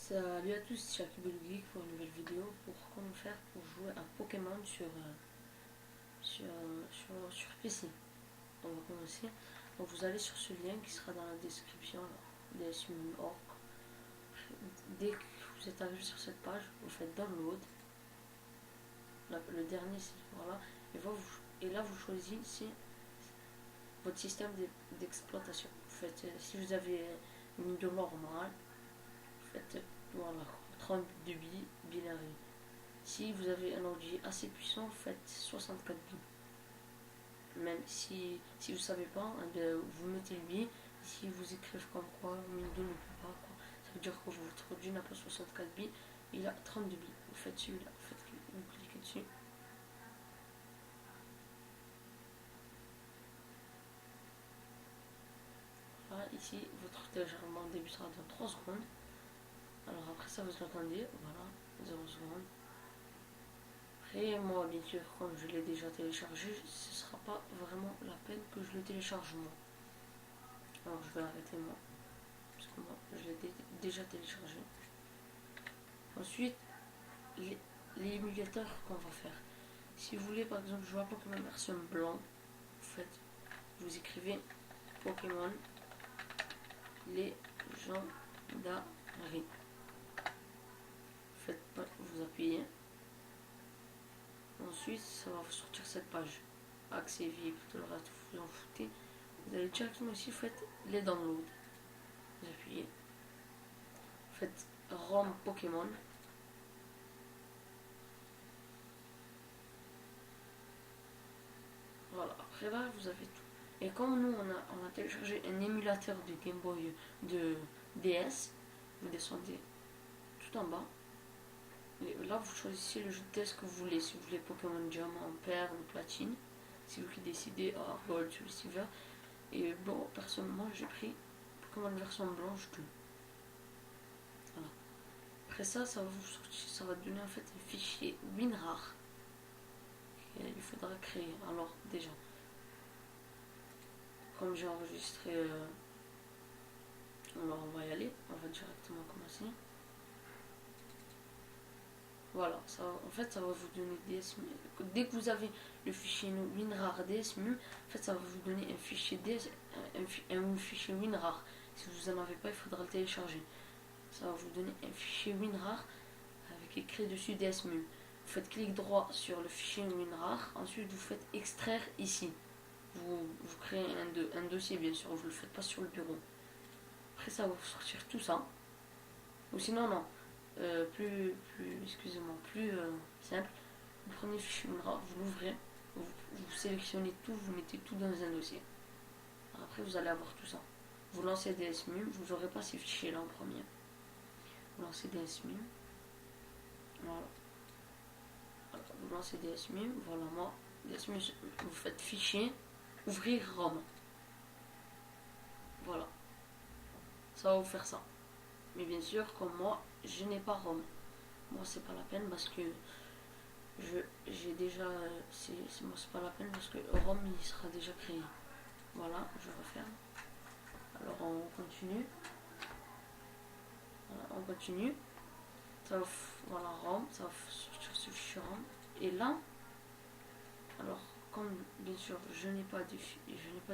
Salut à tous, c'est Shakib le Geek pour une nouvelle vidéo pour comment faire pour jouer à Pokémon sur PC. On va commencer. Donc vous allez sur ce lien qui sera dans la description, dsmu.org. Dès que vous êtes arrivé sur cette page, vous faites download. Le dernier c'est voilà. Et là vous choisissez votre système d'exploitation. Vous faites, si vous avez une Windows normale, vous faites voilà, 32 bits binary. Si vous avez un ordi assez puissant, vous faites 64 bits. Même si vous ne savez pas, vous mettez le bit. Si vous écrivez comme quoi Windows ne peut pas, quoi, ça veut dire que votre ordi n'a pas 64 bits, il a 32 bits. Vous faites celui-là, vous cliquez dessus. Voilà, ici votre téléchargement débutera dans 3 secondes. Alors après ça, vous attendez, voilà, 0 secondes. Après, moi, bien sûr, comme je l'ai déjà téléchargé, ce ne sera pas vraiment la peine que je le télécharge moi. Alors je vais arrêter moi, parce que moi, je l'ai déjà téléchargé. Ensuite, les émulateurs qu'on va faire. Si vous voulez, par exemple, jouer à Pokémon version blanc, vous écrivez Pokémon Légendary. Vous appuyez. Ensuite, ça va vous sortir cette page. Accès VIP, tout le reste, vous en foutez. Vous allez directement ici, faites les downloads. Vous appuyez. Faites ROM Pokémon. Voilà, après là, vous avez tout. Et comme nous, on a téléchargé un émulateur de Game Boy de DS, vous descendez tout en bas. Et là, vous choisissez le jeu de DS que vous voulez. Si vous voulez Pokémon Diamant, Perle, Platine, c'est vous qui décidez, Gold, Silver. Et bon, personnellement, j'ai pris Pokémon version blanche 2. Voilà. Après ça, ça va vous sortir, ça va donner en fait un fichier WinRAR. Il faudra créer. Alors, déjà, comme j'ai enregistré, alors on va y aller. On va directement commencer. Voilà, ça, en fait, ça va vous donner DSMU. Dès que vous avez le fichier WinRAR DSMU, en fait, ça va vous donner un fichier un fichier WinRAR. Si vous n'en avez pas, il faudra le télécharger. Ça va vous donner un fichier WinRAR avec écrit dessus DSMU. Vous faites clic droit sur le fichier WinRAR, ensuite vous faites extraire ici. Vous créez un dossier, bien sûr, vous ne le faites pas sur le bureau. Après, ça va vous sortir tout ça. Ou sinon, non. Plus simple. Vous prenez le fichier WinRAR, vous l'ouvrez, vous sélectionnez tout, vous mettez tout dans un dossier. Après, vous allez avoir tout ça. Vous lancez DSMU, vous n'aurez pas ces fichiers-là en premier. Vous lancez DSMU. Voilà. Vous lancez DSMU. Voilà, moi, DSMU, vous faites fichier, ouvrir ROM. Voilà. Ça va vous faire ça. Mais bien sûr, comme moi, je n'ai pas ROM. Moi, c'est pas la peine parce que j'ai déjà. Moi, c'est pas la peine parce que ROM, il sera déjà créé. Voilà, je referme. Alors, on continue. Voilà, on continue. Ça va, voilà, ROM, ça va sortir ce fichier ROM. Et là, alors, comme bien sûr, je n'ai pas de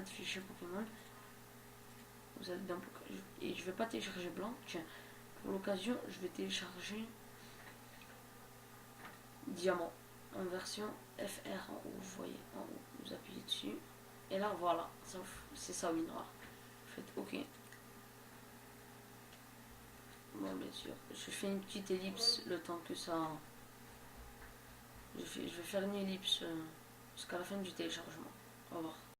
fichier Pokémon, vous allez dans, et je vais pas télécharger blanc. Tiens, pour l'occasion, je vais télécharger Diamant en version FR en haut. Vous voyez en haut, vous appuyez dessus. Et là, voilà, c'est ça WinRAR. Faites OK. Bon, bien sûr, je fais une petite ellipse le temps que ça. Je vais faire une ellipse jusqu'à la fin du téléchargement. Au revoir.